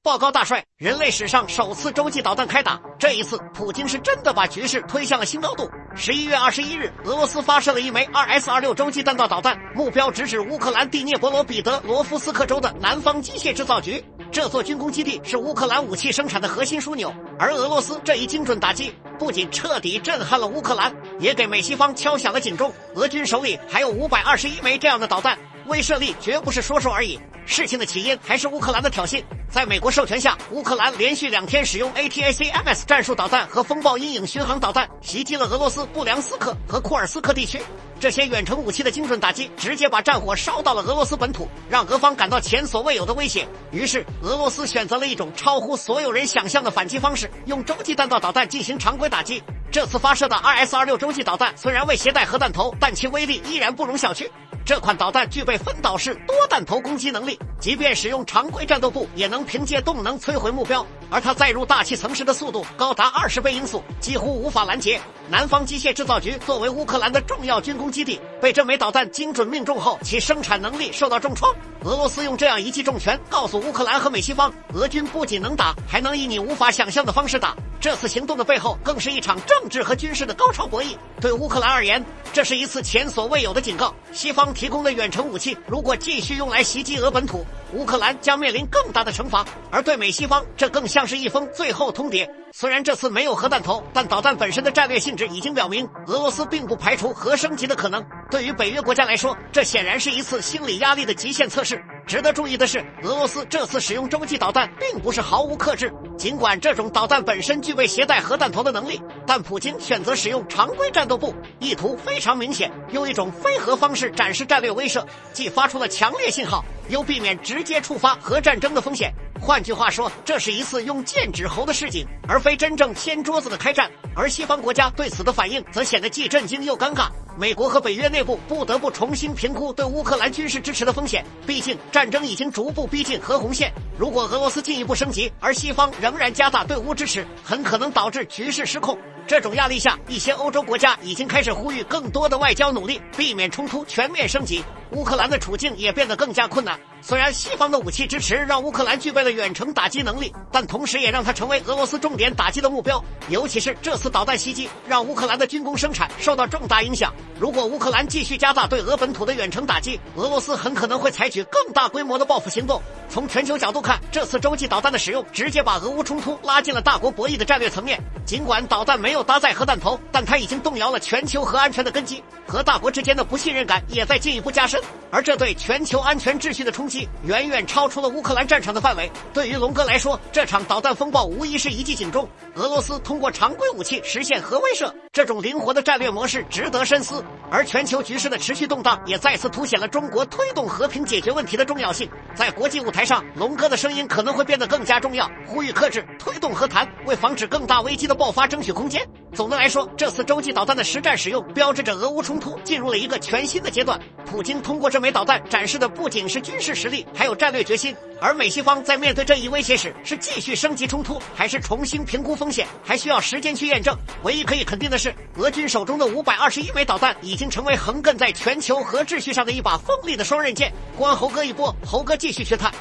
报告大帅，人类史上首次洲际导弹开打，这一次普京是真的把局势推向了新高度。11月21日，俄罗斯发射了一枚 2S-26 洲际弹道导弹，目标直指乌克兰第聂伯罗彼得罗夫斯克州的南方机械制造局。这座军工基地是乌克兰武器生产的核心枢纽，而俄罗斯这一精准打击不仅彻底震撼了乌克兰，也给美西方敲响了警钟。俄军手里还有521枚这样的导弹，威慑力绝不是说说而已。事情的起因还是乌克兰的挑衅，在美国授权下，乌克兰连续2天使用 ATACMS 战术导弹和风暴阴影巡航导弹袭击了俄罗斯布良斯克和库尔斯克地区。这些远程武器的精准打击直接把战火烧到了俄罗斯本土，让俄方感到前所未有的威胁。于是俄罗斯选择了一种超乎所有人想象的反击方式，用洲际弹道导弹进行常规打击。这次发射的 2S-26 洲际导弹虽然未携带核弹头，但其威力依然不容小觑。这款导弹具备分导式多弹头攻击能力，即便使用常规战斗部也能凭借动能摧毁目标，而它载入大气层时的速度高达20倍音速，几乎无法拦截。南方机械制造局作为乌克兰的重要军工基地，被这枚导弹精准命中后，其生产能力受到重创。俄罗斯用这样一记重拳告诉乌克兰和美西方，俄军不仅能打，还能以你无法想象的方式打。这次行动的背后更是一场政治和军事的高超博弈。对乌克兰而言，这是一次前所未有的警告，西方提供的远程武器如果继续用来袭击俄本土，乌克兰将面临更大的惩罚。而对美西方，这更像是一封最后通牒。虽然这次没有核弹头，但导弹本身的战略性质已经表明，俄罗斯并不排除核升级的可能。对于北约国家来说，这显然是一次心理压力的极限测试。值得注意的是，俄罗斯这次使用洲际导弹并不是毫无克制，尽管这种导弹本身具备携带核弹头的能力，但普京选择使用常规战斗部，意图非常明显，用一种非核方式展示战略威慑，既发出了强烈信号，又避免直接触发核战争的风险。换句话说，这是一次用剑指猴的示警，而非真正掀桌子的开战。而西方国家对此的反应则显得既震惊又尴尬。美国和北约内部不得不重新评估对乌克兰军事支持的风险，毕竟战争已经逐步逼近核红线。如果俄罗斯进一步升级，而西方仍然加大对乌支持，很可能导致局势失控。这种压力下，一些欧洲国家已经开始呼吁更多的外交努力，避免冲突全面升级。乌克兰的处境也变得更加困难。虽然西方的武器支持让乌克兰具备了远程打击能力，但同时也让它成为俄罗斯重点打击的目标。尤其是这次导弹袭击，让乌克兰的军工生产受到重大影响。如果乌克兰继续加大对俄本土的远程打击，俄罗斯很可能会采取更大规模的报复行动。从全球角度看，这次洲际导弹的使用直接把俄乌冲突拉进了大国博弈的战略层面。尽管导弹没有搭载核弹头，但它已经动摇了全球核安全的根基，和大国之间的不信任感也在进一步加深。而这对全球安全秩序的冲击远远超出了乌克兰战场的范围。对于龙哥来说，这场导弹风暴无疑是一记警钟。俄罗斯通过常规武器实现核威慑，这种灵活的战略模式值得深思。而全球局势的持续动荡也再次凸显了中国推动和平解决问题的重要性。在国际舞台上，龙哥的声音可能会变得更加重要，呼吁克制，推动和谈，为防止更大危机的爆发争取空间。总的来说，这次洲际导弹的实战使用标志着俄乌冲突进入了一个全新的阶段。普京通过这枚导弹展示的不仅是军事实力，还有战略决心。而美西方在面对这一威胁时，是继续升级冲突，还是重新评估风险，还需要时间去验证。唯一可以肯定的是，俄军手中的521枚导弹已经成为横亘在全球核秩序上的一把锋利的双刃剑。关猴哥一波，猴哥继续去探。